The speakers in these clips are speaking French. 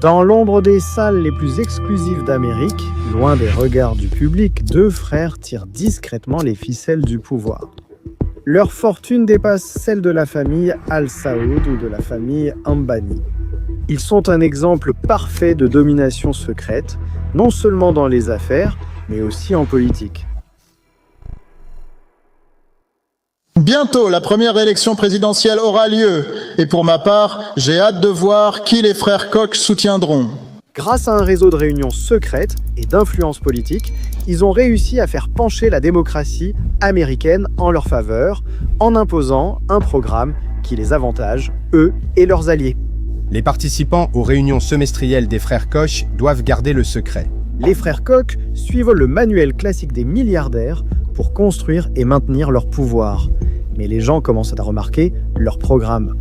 Dans l'ombre des salles les plus exclusives d'Amérique, loin des regards du public, deux frères tirent discrètement les ficelles du pouvoir. Leur fortune dépasse celle de la famille Al Saoud ou de la famille Ambani. Ils sont un exemple parfait de domination secrète, non seulement dans les affaires, mais aussi en politique. Bientôt, la première élection présidentielle aura lieu. Et pour ma part, j'ai hâte de voir qui les frères Koch soutiendront. Grâce à un réseau de réunions secrètes et d'influence politique, ils ont réussi à faire pencher la démocratie américaine en leur faveur, en imposant un programme qui les avantage, eux et leurs alliés. Les participants aux réunions semestrielles des frères Koch doivent garder le secret. Les frères Koch suivent le manuel classique des milliardaires pour construire et maintenir leur pouvoir. Mais les gens commencent à remarquer leur programme.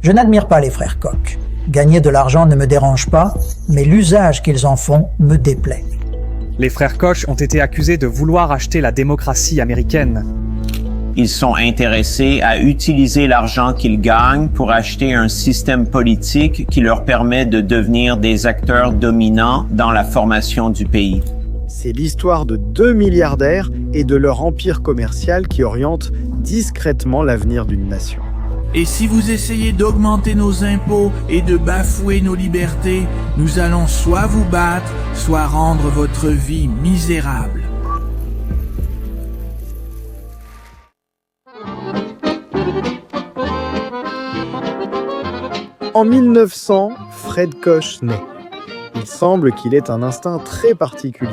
Je n'admire pas les frères Koch. Gagner de l'argent ne me dérange pas, mais l'usage qu'ils en font me déplaît. Les frères Koch ont été accusés de vouloir acheter la démocratie américaine. Ils sont intéressés à utiliser l'argent qu'ils gagnent pour acheter un système politique qui leur permet de devenir des acteurs dominants dans la formation du pays. C'est l'histoire de deux milliardaires et de leur empire commercial qui oriente discrètement l'avenir d'une nation. Et si vous essayez d'augmenter nos impôts et de bafouer nos libertés, nous allons soit vous battre, soit rendre votre vie misérable. En 1900, Fred Koch naît. Il semble qu'il ait un instinct très particulier.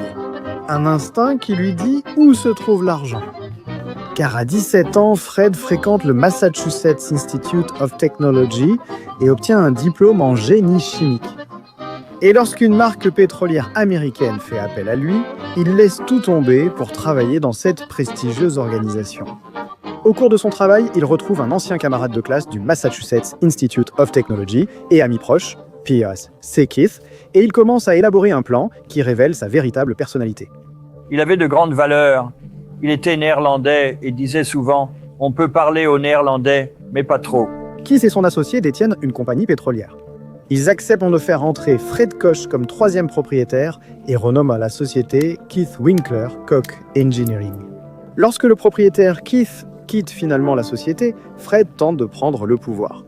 Un instinct qui lui dit où se trouve l'argent. Car à 17 ans, Fred fréquente le Massachusetts Institute of Technology et obtient un diplôme en génie chimique. Et lorsqu'une marque pétrolière américaine fait appel à lui, il laisse tout tomber pour travailler dans cette prestigieuse organisation. Au cours de son travail, il retrouve un ancien camarade de classe du Massachusetts Institute of Technology et ami proche, P.S. c'est Keith, et il commence à élaborer un plan qui révèle sa véritable personnalité. Il avait de grandes valeurs. Il était néerlandais et disait souvent « On peut parler au néerlandais, mais pas trop ». Keith et son associé détiennent une compagnie pétrolière. Ils acceptent de faire entrer Fred Koch comme troisième propriétaire et renomment la société Keith Winkler Koch Engineering. Lorsque le propriétaire Keith quitte finalement la société, Fred tente de prendre le pouvoir.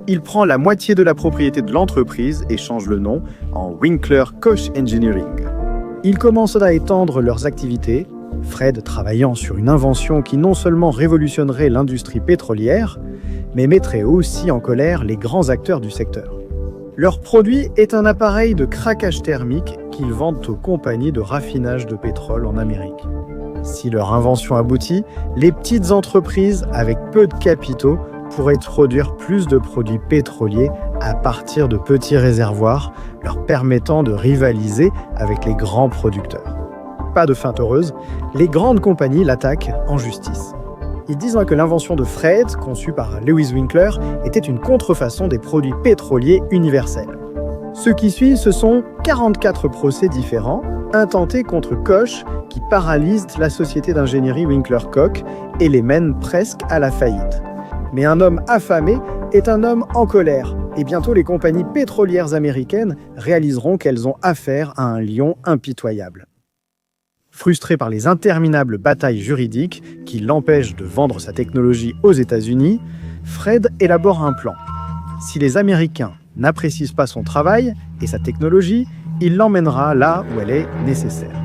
Il prend la moitié de la propriété de l'entreprise et change le nom en Winkler Koch Engineering. Ils commencent à étendre leurs activités, Fred travaillant sur une invention qui non seulement révolutionnerait l'industrie pétrolière, mais mettrait aussi en colère les grands acteurs du secteur. Leur produit est un appareil de craquage thermique qu'ils vendent aux compagnies de raffinage de pétrole en Amérique. Si leur invention aboutit, les petites entreprises avec peu de capitaux pourraient produire plus de produits pétroliers à partir de petits réservoirs, leur permettant de rivaliser avec les grands producteurs. Pas de feinte heureuse, les grandes compagnies l'attaquent en justice. Ils disent que l'invention de Fred, conçue par Lewis Winkler, était une contrefaçon des produits pétroliers universels. Ce qui suit, ce sont 44 procès différents, intentés contre Koch, qui paralysent la société d'ingénierie Winkler Koch et les mènent presque à la faillite. Mais un homme affamé est un homme en colère, et bientôt les compagnies pétrolières américaines réaliseront qu'elles ont affaire à un lion impitoyable. Frustré par les interminables batailles juridiques qui l'empêchent de vendre sa technologie aux États-Unis, Fred élabore un plan. Si les Américains n'apprécient pas son travail et sa technologie, il l'emmènera là où elle est nécessaire.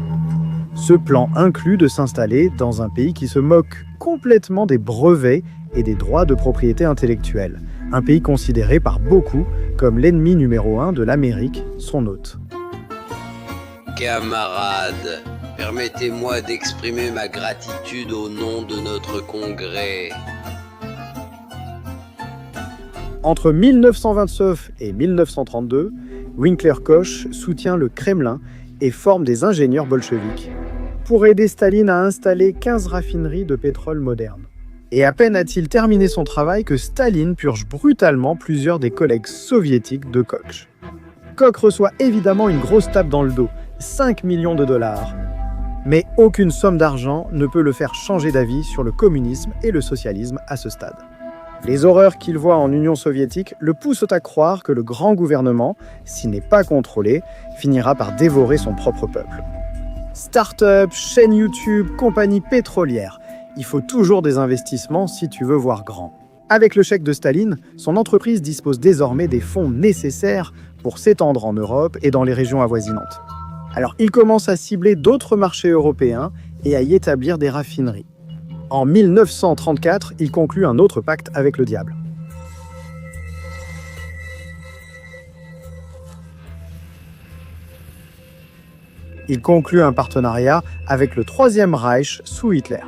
Ce plan inclut de s'installer dans un pays qui se moque complètement des brevets et des droits de propriété intellectuelle, un pays considéré par beaucoup comme l'ennemi numéro 1 de l'Amérique, son hôte. Camarades, permettez-moi d'exprimer ma gratitude au nom de notre congrès. Entre 1929 et 1932, Winkler Koch soutient le Kremlin et forme des ingénieurs bolcheviques pour aider Staline à installer 15 raffineries de pétrole modernes. Et à peine a-t-il terminé son travail que Staline purge brutalement plusieurs des collègues soviétiques de Koch. Koch reçoit évidemment une grosse tape dans le dos, 5 millions de dollars. Mais aucune somme d'argent ne peut le faire changer d'avis sur le communisme et le socialisme à ce stade. Les horreurs qu'il voit en Union soviétique le poussent à croire que le grand gouvernement, s'il n'est pas contrôlé, finira par dévorer son propre peuple. Start-up, chaîne YouTube, compagnie pétrolière. Il faut toujours des investissements si tu veux voir grand. Avec le chèque de Staline, son entreprise dispose désormais des fonds nécessaires pour s'étendre en Europe et dans les régions avoisinantes. Alors il commence à cibler d'autres marchés européens et à y établir des raffineries. En 1934, il conclut un autre pacte avec le diable. Il conclut un partenariat avec le Troisième Reich sous Hitler.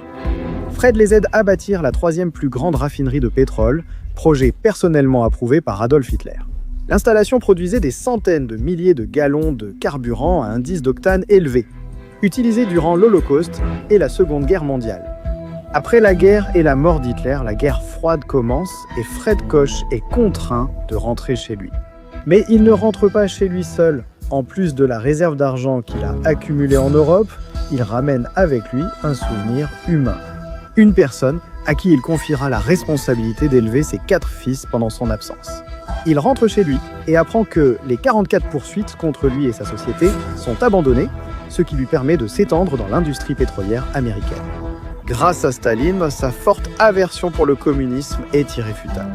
Fred les aide à bâtir la troisième plus grande raffinerie de pétrole, projet personnellement approuvé par Adolf Hitler. L'installation produisait des centaines de milliers de gallons de carburant à indice d'octane élevé, utilisé durant l'Holocauste et la Seconde Guerre mondiale. Après la guerre et la mort d'Hitler, la guerre froide commence et Fred Koch est contraint de rentrer chez lui. Mais il ne rentre pas chez lui seul. En plus de la réserve d'argent qu'il a accumulée en Europe, il ramène avec lui un souvenir humain. Une personne à qui il confiera la responsabilité d'élever ses 4 fils pendant son absence. Il rentre chez lui et apprend que les 44 poursuites contre lui et sa société sont abandonnées, ce qui lui permet de s'étendre dans l'industrie pétrolière américaine. Grâce à Staline, sa forte aversion pour le communisme est irréfutable.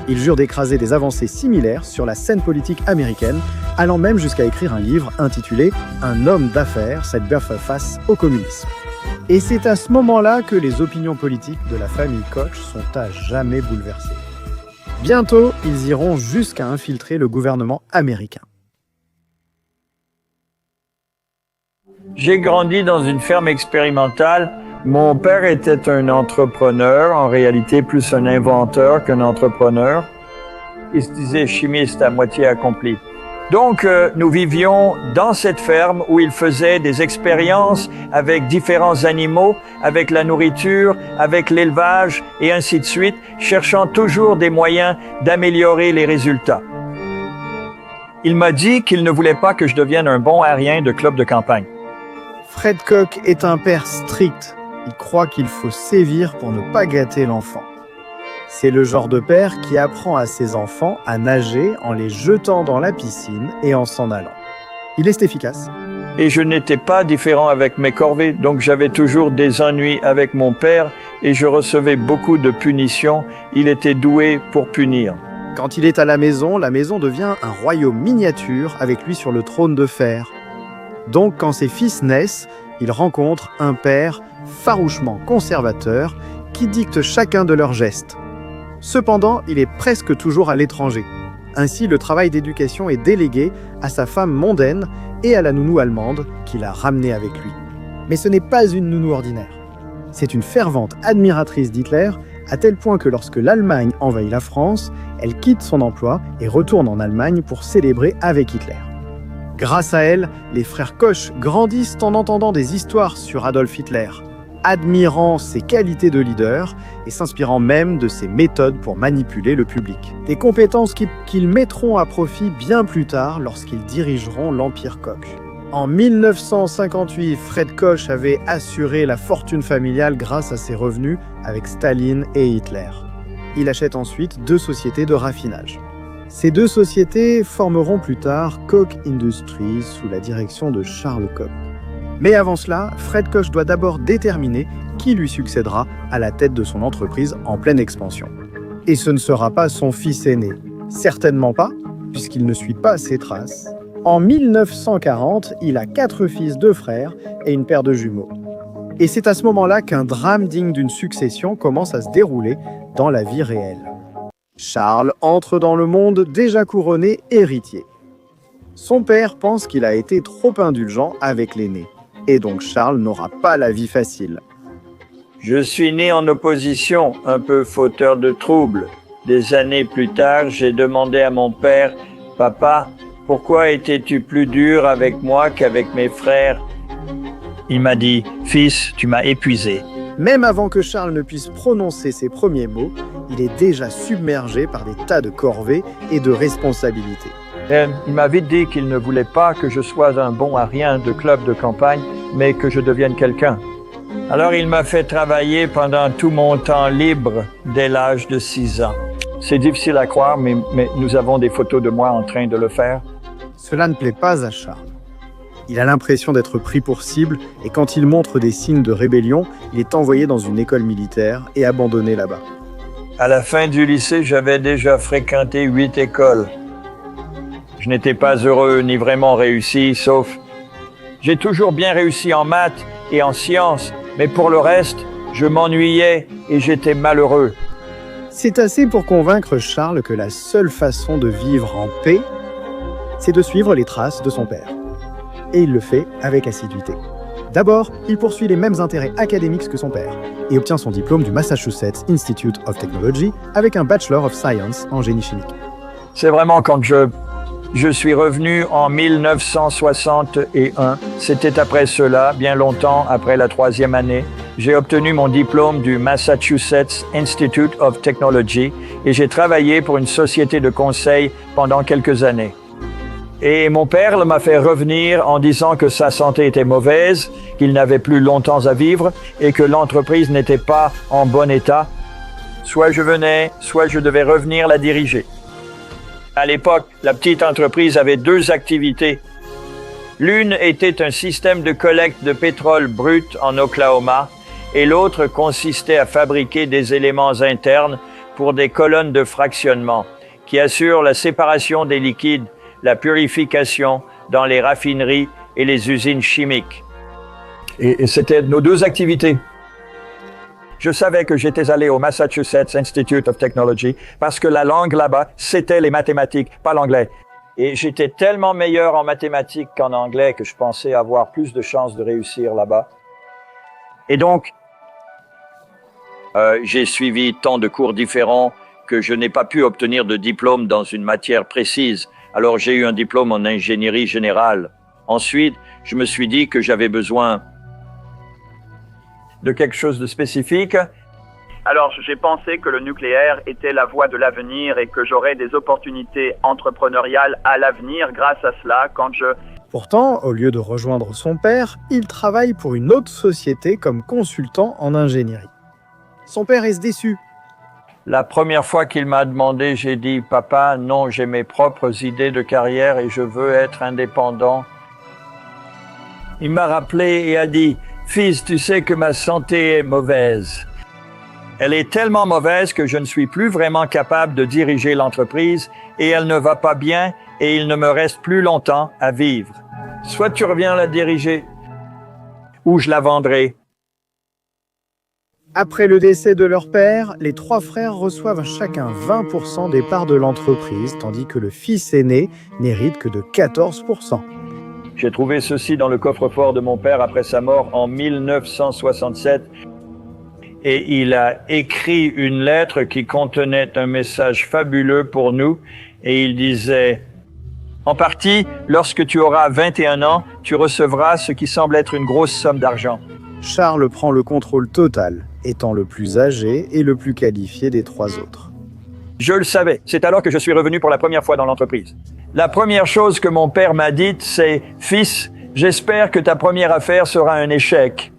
Il jure d'écraser des avancées similaires sur la scène politique américaine, allant même jusqu'à écrire un livre intitulé « Un homme d'affaires, cette bœuf face au communisme ». Et c'est à ce moment-là que les opinions politiques de la famille Koch sont à jamais bouleversées. Bientôt, ils iront jusqu'à infiltrer le gouvernement américain. J'ai grandi dans une ferme expérimentale. Mon père était un entrepreneur, en réalité plus un inventeur qu'un entrepreneur. Il se disait chimiste à moitié accompli. Donc, nous vivions dans cette ferme où il faisait des expériences avec différents animaux, avec la nourriture, avec l'élevage et ainsi de suite, cherchant toujours des moyens d'améliorer les résultats. Il m'a dit qu'il ne voulait pas que je devienne un bon aérien de club de campagne. Fred Koch est un père strict. Il croit qu'il faut sévir pour ne pas gâter l'enfant. C'est le genre de père qui apprend à ses enfants à nager en les jetant dans la piscine et en s'en allant. Il est efficace. Et je n'étais pas différent avec mes corvées, donc j'avais toujours des ennuis avec mon père et je recevais beaucoup de punitions. Il était doué pour punir. Quand il est à la maison devient un royaume miniature avec lui sur le trône de fer. Donc quand ses fils naissent, il rencontre un père farouchement conservateur qui dicte chacun de leurs gestes. Cependant, il est presque toujours à l'étranger. Ainsi, le travail d'éducation est délégué à sa femme mondaine et à la nounou allemande qu'il a ramenée avec lui. Mais ce n'est pas une nounou ordinaire. C'est une fervente admiratrice d'Hitler, à tel point que lorsque l'Allemagne envahit la France, elle quitte son emploi et retourne en Allemagne pour célébrer avec Hitler. Grâce à elle, les frères Koch grandissent en entendant des histoires sur Adolf Hitler, admirant ses qualités de leader et s'inspirant même de ses méthodes pour manipuler le public. Des compétences qu'ils mettront à profit bien plus tard lorsqu'ils dirigeront l'Empire Koch. En 1958, Fred Koch avait assuré la fortune familiale grâce à ses revenus avec Staline et Hitler. Il achète ensuite 2 sociétés de raffinage. Ces 2 sociétés formeront plus tard Koch Industries sous la direction de Charles Koch. Mais avant cela, Fred Koch doit d'abord déterminer qui lui succédera à la tête de son entreprise en pleine expansion. Et ce ne sera pas son fils aîné. Certainement pas, puisqu'il ne suit pas ses traces. En 1940, il a 4 fils, 2 frères et une paire de jumeaux. Et c'est à ce moment-là qu'un drame digne d'une succession commence à se dérouler dans la vie réelle. Charles entre dans le monde déjà couronné héritier. Son père pense qu'il a été trop indulgent avec l'aîné. Et donc Charles n'aura pas la vie facile. Je suis né en opposition, un peu fauteur de troubles. Des années plus tard, j'ai demandé à mon père, « Papa, pourquoi étais-tu plus dur avec moi qu'avec mes frères ?» Il m'a dit, « Fils, tu m'as épuisé. » Même avant que Charles ne puisse prononcer ses premiers mots, il est déjà submergé par des tas de corvées et de responsabilités. Il m'a vite dit qu'il ne voulait pas que je sois un bon aérien de club de campagne, mais que je devienne quelqu'un. Alors il m'a fait travailler pendant tout mon temps libre dès l'âge de 6 ans. C'est difficile à croire, mais nous avons des photos de moi en train de le faire. Cela ne plaît pas à Charles. Il a l'impression d'être pris pour cible et quand il montre des signes de rébellion, il est envoyé dans une école militaire et abandonné là-bas. À la fin du lycée, j'avais déjà fréquenté 8 écoles. Je n'étais pas heureux ni vraiment réussi, sauf... J'ai toujours bien réussi en maths et en sciences, mais pour le reste, je m'ennuyais et j'étais malheureux. C'est assez pour convaincre Charles que la seule façon de vivre en paix, c'est de suivre les traces de son père. Et il le fait avec assiduité. D'abord, il poursuit les mêmes intérêts académiques que son père et obtient son diplôme du Massachusetts Institute of Technology avec un Bachelor of Science en génie chimique. C'est vraiment quand je suis revenu en 1961. C'était après cela, bien longtemps après la 3e année. J'ai obtenu mon diplôme du Massachusetts Institute of Technology et j'ai travaillé pour une société de conseil pendant quelques années. Et mon père m'a fait revenir en disant que sa santé était mauvaise, qu'il n'avait plus longtemps à vivre et que l'entreprise n'était pas en bon état. Soit je venais, soit je devais revenir la diriger. À l'époque, la petite entreprise avait 2 activités. L'une était un système de collecte de pétrole brut en Oklahoma et l'autre consistait à fabriquer des éléments internes pour des colonnes de fractionnement qui assurent la séparation des liquides, la purification dans les raffineries et les usines chimiques. Et c'était nos 2 activités. Je savais que j'étais allé au Massachusetts Institute of Technology parce que la langue là-bas, c'était les mathématiques, pas l'anglais. Et j'étais tellement meilleur en mathématiques qu'en anglais que je pensais avoir plus de chances de réussir là-bas. Et donc, j'ai suivi tant de cours différents que je n'ai pas pu obtenir de diplôme dans une matière précise. Alors j'ai eu un diplôme en ingénierie générale. Ensuite, je me suis dit que j'avais besoin de quelque chose de spécifique. Alors j'ai pensé que le nucléaire était la voie de l'avenir et que j'aurais des opportunités entrepreneuriales à l'avenir grâce à cela quand je... Pourtant, au lieu de rejoindre son père, il travaille pour une autre société comme consultant en ingénierie. Son père est déçu. La première fois qu'il m'a demandé, j'ai dit « Papa, non, j'ai mes propres idées de carrière et je veux être indépendant. » Il m'a rappelé et a dit « Fils, tu sais que ma santé est mauvaise. Elle est tellement mauvaise que je ne suis plus vraiment capable de diriger l'entreprise et elle ne va pas bien et il ne me reste plus longtemps à vivre. Soit tu reviens la diriger ou je la vendrai. » Après le décès de leur père, les 3 frères reçoivent chacun 20% des parts de l'entreprise, tandis que le fils aîné n'hérite que de 14%. J'ai trouvé ceci dans le coffre-fort de mon père après sa mort en 1967. Et il a écrit une lettre qui contenait un message fabuleux pour nous. Et il disait « En partie, lorsque tu auras 21 ans, tu recevras ce qui semble être une grosse somme d'argent. » Charles prend le contrôle total, étant le plus âgé et le plus qualifié des 3 autres. Je le savais. C'est alors que je suis revenu pour la première fois dans l'entreprise. La première chose que mon père m'a dite, c'est « Fils, j'espère que ta première affaire sera un échec.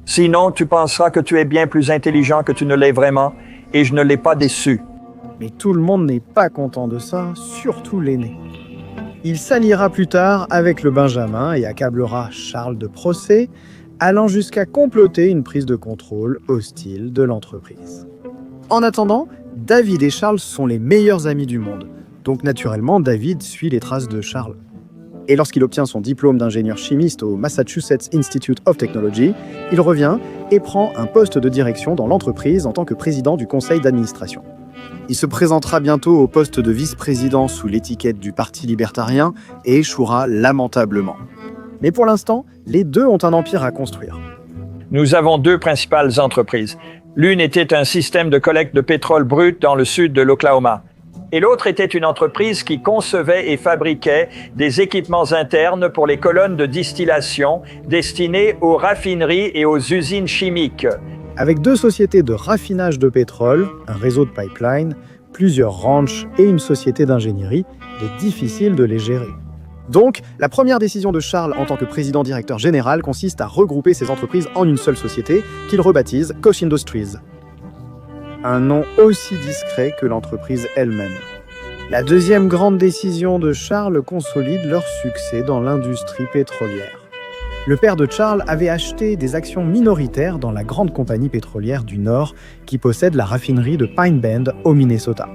Sinon, tu penseras que tu es bien plus intelligent que tu ne l'es vraiment, et je ne l'ai pas déçu. » Mais tout le monde n'est pas content de ça, surtout l'aîné. Il s'alliera plus tard avec le Benjamin et accablera Charles de procès, allant jusqu'à comploter une prise de contrôle hostile de l'entreprise. En attendant, David et Charles sont les meilleurs amis du monde, donc naturellement David suit les traces de Charles. Et lorsqu'il obtient son diplôme d'ingénieur chimiste au Massachusetts Institute of Technology, il revient et prend un poste de direction dans l'entreprise en tant que président du conseil d'administration. Il se présentera bientôt au poste de vice-président sous l'étiquette du Parti libertarien et échouera lamentablement. Mais pour l'instant, les 2 ont un empire à construire. Nous avons 2 principales entreprises. L'une était un système de collecte de pétrole brut dans le sud de l'Oklahoma. Et l'autre était une entreprise qui concevait et fabriquait des équipements internes pour les colonnes de distillation destinées aux raffineries et aux usines chimiques. Avec 2 sociétés de raffinage de pétrole, un réseau de pipeline, plusieurs ranchs et une société d'ingénierie, il est difficile de les gérer. Donc, la première décision de Charles en tant que président-directeur général consiste à regrouper ces entreprises en une seule société qu'il rebaptise Koch Industries. Un nom aussi discret que l'entreprise elle-même. La deuxième grande décision de Charles consolide leur succès dans l'industrie pétrolière. Le père de Charles avait acheté des actions minoritaires dans la grande compagnie pétrolière du Nord qui possède la raffinerie de Pine Bend au Minnesota.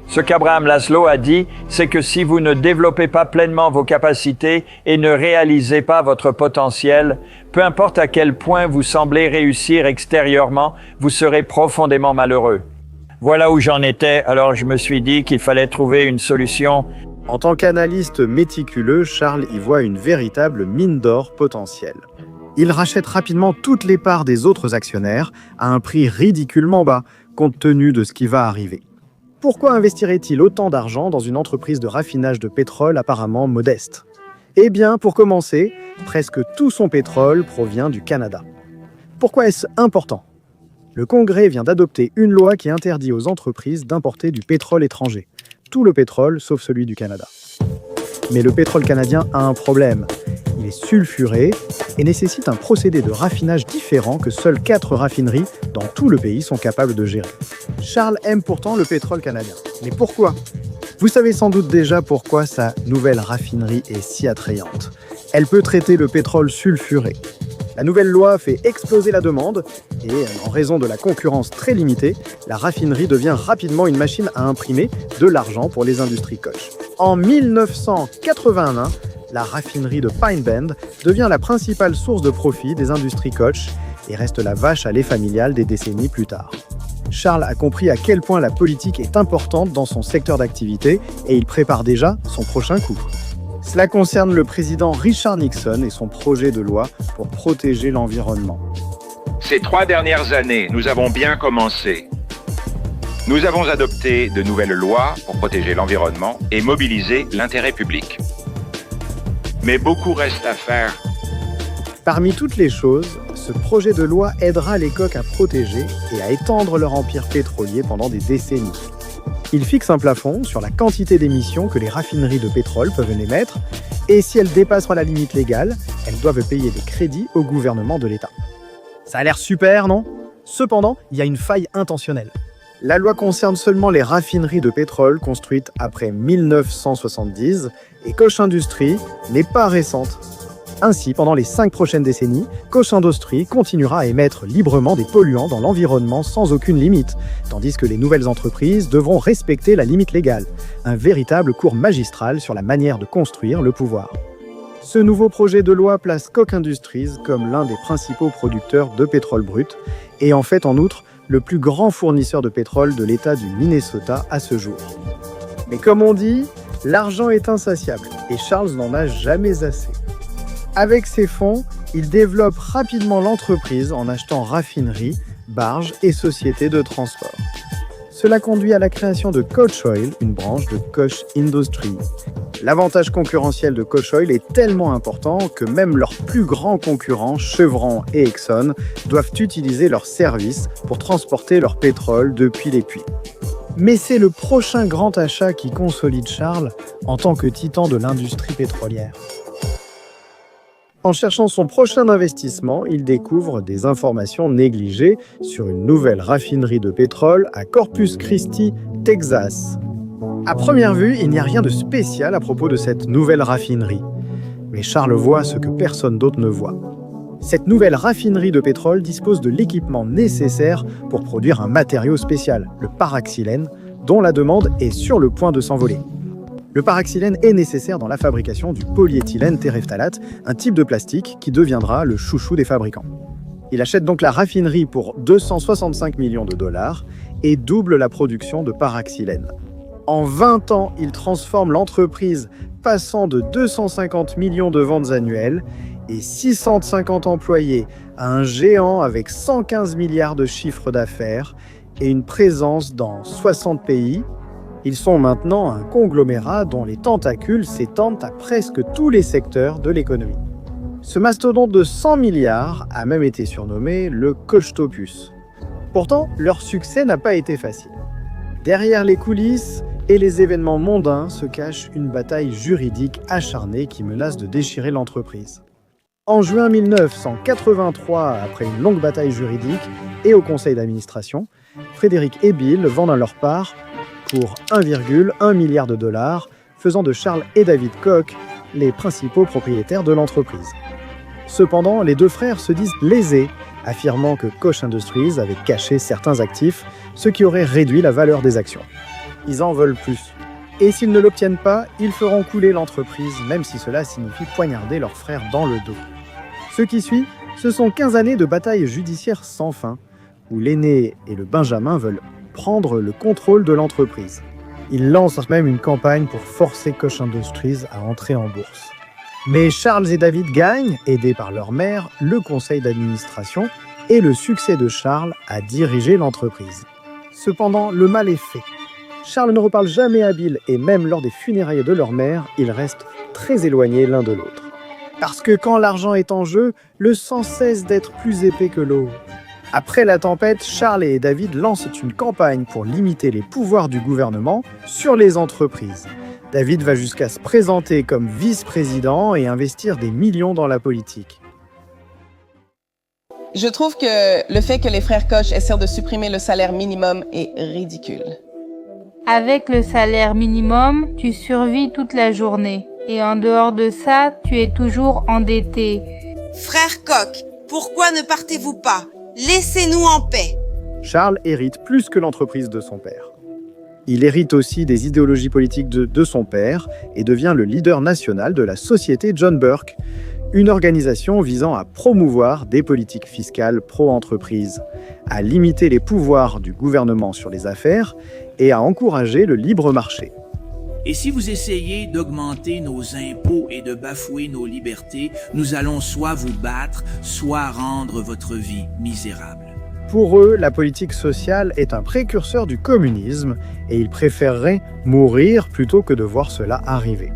Ce qu'Abraham Laszlo a dit, c'est que si vous ne développez pas pleinement vos capacités et ne réalisez pas votre potentiel, peu importe à quel point vous semblez réussir extérieurement, vous serez profondément malheureux. Voilà où j'en étais, alors je me suis dit qu'il fallait trouver une solution. En tant qu'analyste méticuleux, Charles y voit une véritable mine d'or potentielle. Il rachète rapidement toutes les parts des autres actionnaires à un prix ridiculement bas, compte tenu de ce qui va arriver. Pourquoi investirait-il autant d'argent dans une entreprise de raffinage de pétrole apparemment modeste? Eh bien, pour commencer, presque tout son pétrole provient du Canada. Pourquoi est-ce important? Le Congrès vient d'adopter une loi qui interdit aux entreprises d'importer du pétrole étranger. Tout le pétrole, sauf celui du Canada. Mais le pétrole canadien a un problème. Il est sulfuré et nécessite un procédé de raffinage différent que seules 4 raffineries dans tout le pays sont capables de gérer. Charles aime pourtant le pétrole canadien. Mais pourquoi? Vous savez sans doute déjà pourquoi sa nouvelle raffinerie est si attrayante. Elle peut traiter le pétrole sulfuré. La nouvelle loi fait exploser la demande et, en raison de la concurrence très limitée, la raffinerie devient rapidement une machine à imprimer de l'argent pour les industries Koch. En 1981, la raffinerie de Pine Bend devient la principale source de profit des industries Koch et reste la vache à lait familiale des décennies plus tard. Charles a compris à quel point la politique est importante dans son secteur d'activité et il prépare déjà son prochain coup. Cela concerne le président Richard Nixon et son projet de loi pour protéger l'environnement. Ces 3 dernières années, nous avons bien commencé. Nous avons adopté de nouvelles lois pour protéger l'environnement et mobiliser l'intérêt public. Mais beaucoup reste à faire. Parmi toutes les choses, ce projet de loi aidera les Koch à protéger et à étendre leur empire pétrolier pendant des décennies. Il fixe un plafond sur la quantité d'émissions que les raffineries de pétrole peuvent émettre, et si elles dépassent la limite légale, elles doivent payer des crédits au gouvernement de l'État. Ça a l'air super, non? Cependant, il y a une faille intentionnelle. La loi concerne seulement les raffineries de pétrole construites après 1970, et Koch Industries n'est pas récente. Ainsi, pendant les 5 prochaines décennies, Koch Industries continuera à émettre librement des polluants dans l'environnement sans aucune limite, tandis que les nouvelles entreprises devront respecter la limite légale. Un véritable cours magistral sur la manière de construire le pouvoir. Ce nouveau projet de loi place Koch Industries comme l'un des principaux producteurs de pétrole brut, et en fait en outre le plus grand fournisseur de pétrole de l'État du Minnesota à ce jour. Mais comme on dit, l'argent est insatiable, et Charles n'en a jamais assez. Avec ces fonds, il développe rapidement l'entreprise en achetant raffineries, barges et sociétés de transport. Cela conduit à la création de Koch Oil, une branche de Koch Industries. L'avantage concurrentiel de Koch Oil est tellement important que même leurs plus grands concurrents, Chevron et Exxon, doivent utiliser leurs services pour transporter leur pétrole depuis les puits. Mais c'est le prochain grand achat qui consolide Charles en tant que titan de l'industrie pétrolière. En cherchant son prochain investissement, il découvre des informations négligées sur une nouvelle raffinerie de pétrole à Corpus Christi, Texas. À première vue, il n'y a rien de spécial à propos de cette nouvelle raffinerie. Mais Charles voit ce que personne d'autre ne voit. Cette nouvelle raffinerie de pétrole dispose de l'équipement nécessaire pour produire un matériau spécial, le paraxylène, dont la demande est sur le point de s'envoler. Le paraxylène est nécessaire dans la fabrication du polyéthylène terephthalate, un type de plastique qui deviendra le chouchou des fabricants. Il achète donc la raffinerie pour 265 millions de dollars et double la production de paraxylène. En 20 ans, il transforme l'entreprise, passant de 250 millions de ventes annuelles et 650 employés à un géant avec 115 milliards de chiffre d'affaires et une présence dans 60 pays. Ils sont maintenant un conglomérat dont les tentacules s'étendent à presque tous les secteurs de l'économie. Ce mastodonte de 100 milliards a même été surnommé le Kochtopus. Pourtant, leur succès n'a pas été facile. Derrière les coulisses, Et les événements mondains se cachent une bataille juridique acharnée qui menace de déchirer l'entreprise. En juin 1983, après une longue bataille juridique et au conseil d'administration, Frédéric et Bill vendent leur part pour 1,1 milliard de dollars, faisant de Charles et David Koch les principaux propriétaires de l'entreprise. Cependant, les deux frères se disent lésés, affirmant que Koch Industries avait caché certains actifs, ce qui aurait réduit la valeur des actions. Ils en veulent plus. Et s'ils ne l'obtiennent pas, ils feront couler l'entreprise, même si cela signifie poignarder leur frère dans le dos. Ce qui suit, ce sont 15 années de bataille judiciaire sans fin, où l'aîné et le benjamin veulent prendre le contrôle de l'entreprise. Ils lancent même une campagne pour forcer Koch Industries à entrer en bourse. Mais Charles et David gagnent, aidés par leur mère, le conseil d'administration et le succès de Charles à diriger l'entreprise. Cependant, le mal est fait. Charles ne reparle jamais à Bill et même lors des funérailles de leur mère, ils restent très éloignés l'un de l'autre. Parce que quand l'argent est en jeu, le sang cesse d'être plus épais que l'eau. Après la tempête, Charles et David lancent une campagne pour limiter les pouvoirs du gouvernement sur les entreprises. David va jusqu'à se présenter comme vice-président et investir des millions dans la politique. Je trouve que le fait que les frères Koch essaient de supprimer le salaire minimum est ridicule. Avec le salaire minimum, tu survis toute la journée. Et en dehors de ça, tu es toujours endetté. Frère Koch, pourquoi ne partez-vous pas? Laissez-nous en paix. Charles hérite plus que l'entreprise de son père. Il hérite aussi des idéologies politiques de son père et devient le leader national de la Société John Burke, une organisation visant à promouvoir des politiques fiscales pro-entreprise, à limiter les pouvoirs du gouvernement sur les affaires et à encourager le libre marché. Et si vous essayez d'augmenter nos impôts et de bafouer nos libertés, nous allons soit vous battre, soit rendre votre vie misérable. Pour eux, la politique sociale est un précurseur du communisme et ils préféreraient mourir plutôt que de voir cela arriver.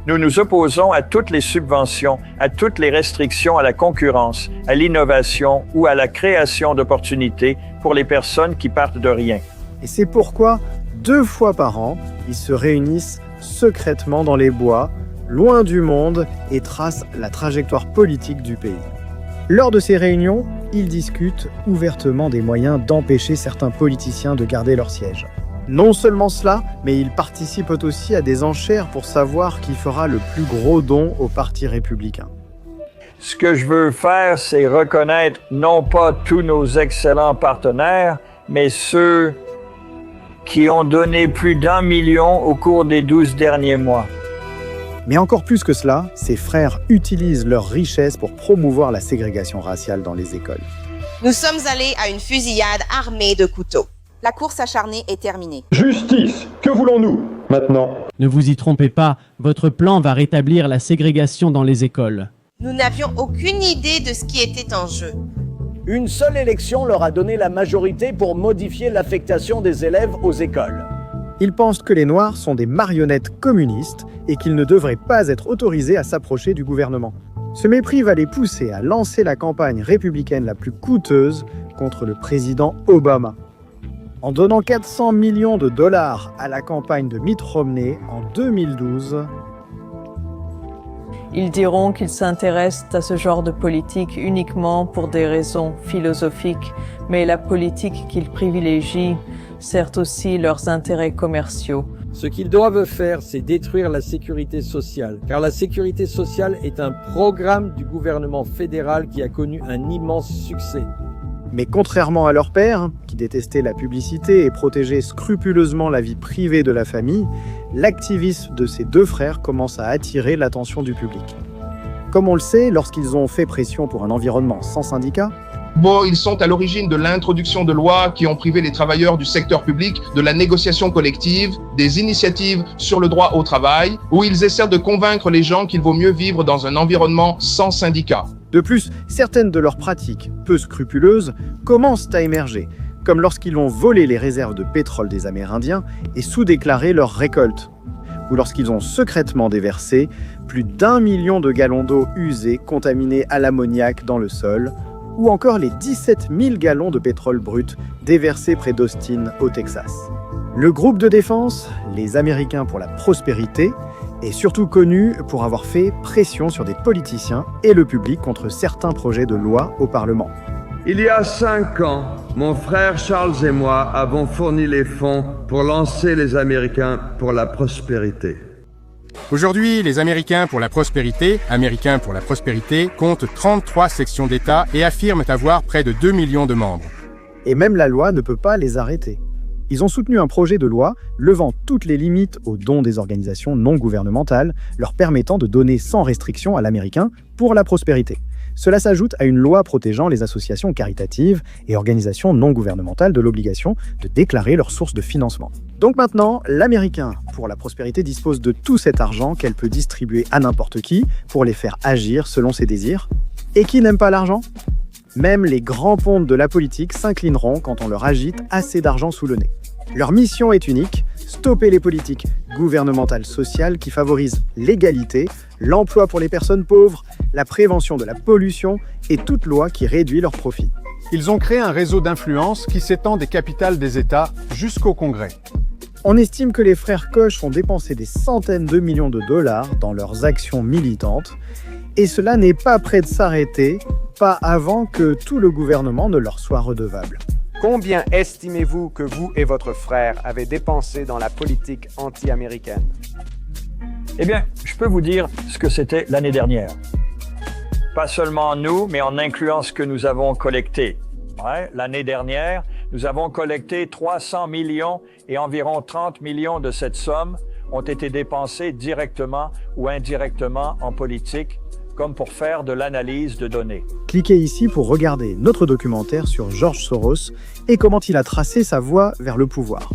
Nous nous opposons à toutes les subventions, à toutes les restrictions à la concurrence, à l'innovation ou à la création d'opportunités pour les personnes qui partent de rien. Et c'est pourquoi, 2 fois par an, ils se réunissent secrètement dans les bois, loin du monde, et tracent la trajectoire politique du pays. Lors de ces réunions, ils discutent ouvertement des moyens d'empêcher certains politiciens de garder leur siège. Non seulement cela, mais ils participent aussi à des enchères pour savoir qui fera le plus gros don au Parti républicain. Ce que je veux faire, c'est reconnaître non pas tous nos excellents partenaires, mais ceux qui ont donné plus d'1 million au cours des 12 derniers mois. Mais encore plus que cela, ces frères utilisent leur richesse pour promouvoir la ségrégation raciale dans les écoles. Nous sommes allés à une fusillade armée de couteaux. La course acharnée est terminée. Justice, que voulons-nous maintenant? Ne vous y trompez pas, votre plan va rétablir la ségrégation dans les écoles. Nous n'avions aucune idée de ce qui était en jeu. Une seule élection leur a donné la majorité pour modifier l'affectation des élèves aux écoles. Ils pensent que les Noirs sont des marionnettes communistes et qu'ils ne devraient pas être autorisés à s'approcher du gouvernement. Ce mépris va les pousser à lancer la campagne républicaine la plus coûteuse contre le président Obama. En donnant 400 millions de dollars à la campagne de Mitt Romney en 2012, ils diront qu'ils s'intéressent à ce genre de politique uniquement pour des raisons philosophiques, mais la politique qu'ils privilégient sert aussi leurs intérêts commerciaux. Ce qu'ils doivent faire, c'est détruire la sécurité sociale, car la sécurité sociale est un programme du gouvernement fédéral qui a connu un immense succès. Mais contrairement à leur père, qui détestait la publicité et protégeait scrupuleusement la vie privée de la famille, l'activisme de ces 2 frères commence à attirer l'attention du public. Comme on le sait, lorsqu'ils ont fait pression pour un environnement sans syndicats, ils sont à l'origine de l'introduction de lois qui ont privé les travailleurs du secteur public de la négociation collective, des initiatives sur le droit au travail, où ils essaient de convaincre les gens qu'il vaut mieux vivre dans un environnement sans syndicats. De plus, certaines de leurs pratiques, peu scrupuleuses, commencent à émerger, comme lorsqu'ils ont volé les réserves de pétrole des Amérindiens et sous-déclaré leurs récoltes, ou lorsqu'ils ont secrètement déversé plus d'1 million de gallons d'eau usée contaminés à l'ammoniac dans le sol, ou encore les 17 000 gallons de pétrole brut déversés près d'Austin, au Texas. Le groupe de défense, les Américains pour la prospérité, est surtout connu pour avoir fait pression sur des politiciens et le public contre certains projets de loi au Parlement. Il y a 5 ans, mon frère Charles et moi avons fourni les fonds pour lancer les Américains pour la prospérité. Aujourd'hui, les Américains pour la prospérité comptent 33 sections d'État et affirment avoir près de 2 millions de membres. Et même la loi ne peut pas les arrêter. Ils ont soutenu un projet de loi levant toutes les limites aux dons des organisations non gouvernementales, leur permettant de donner sans restriction à l'Américain pour la prospérité. Cela s'ajoute à une loi protégeant les associations caritatives et organisations non gouvernementales de l'obligation de déclarer leurs sources de financement. Donc maintenant, l'Américain pour la prospérité dispose de tout cet argent qu'elle peut distribuer à n'importe qui pour les faire agir selon ses désirs. Et qui n'aime pas l'argent ? Même les grands pontes de la politique s'inclineront quand on leur agite assez d'argent sous le nez. Leur mission est unique, stopper les politiques gouvernementales sociales qui favorisent l'égalité, l'emploi pour les personnes pauvres, la prévention de la pollution et toute loi qui réduit leurs profits. Ils ont créé un réseau d'influence qui s'étend des capitales des États jusqu'au Congrès. On estime que les frères Koch ont dépensé des centaines de millions de dollars dans leurs actions militantes, et cela n'est pas près de s'arrêter, pas avant que tout le gouvernement ne leur soit redevable. Combien estimez-vous que vous et votre frère avez dépensé dans la politique anti-américaine? Eh bien, je peux vous dire ce que c'était l'année dernière. Pas seulement nous, mais en incluant ce que nous avons collecté. L'année dernière, nous avons collecté 300 millions et environ 30 millions de cette somme ont été dépensés directement ou indirectement en politique, comme pour faire de l'analyse de données. Cliquez ici pour regarder notre documentaire sur George Soros et comment il a tracé sa voie vers le pouvoir.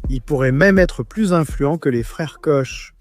Il pourrait même être plus influent que les frères Koch.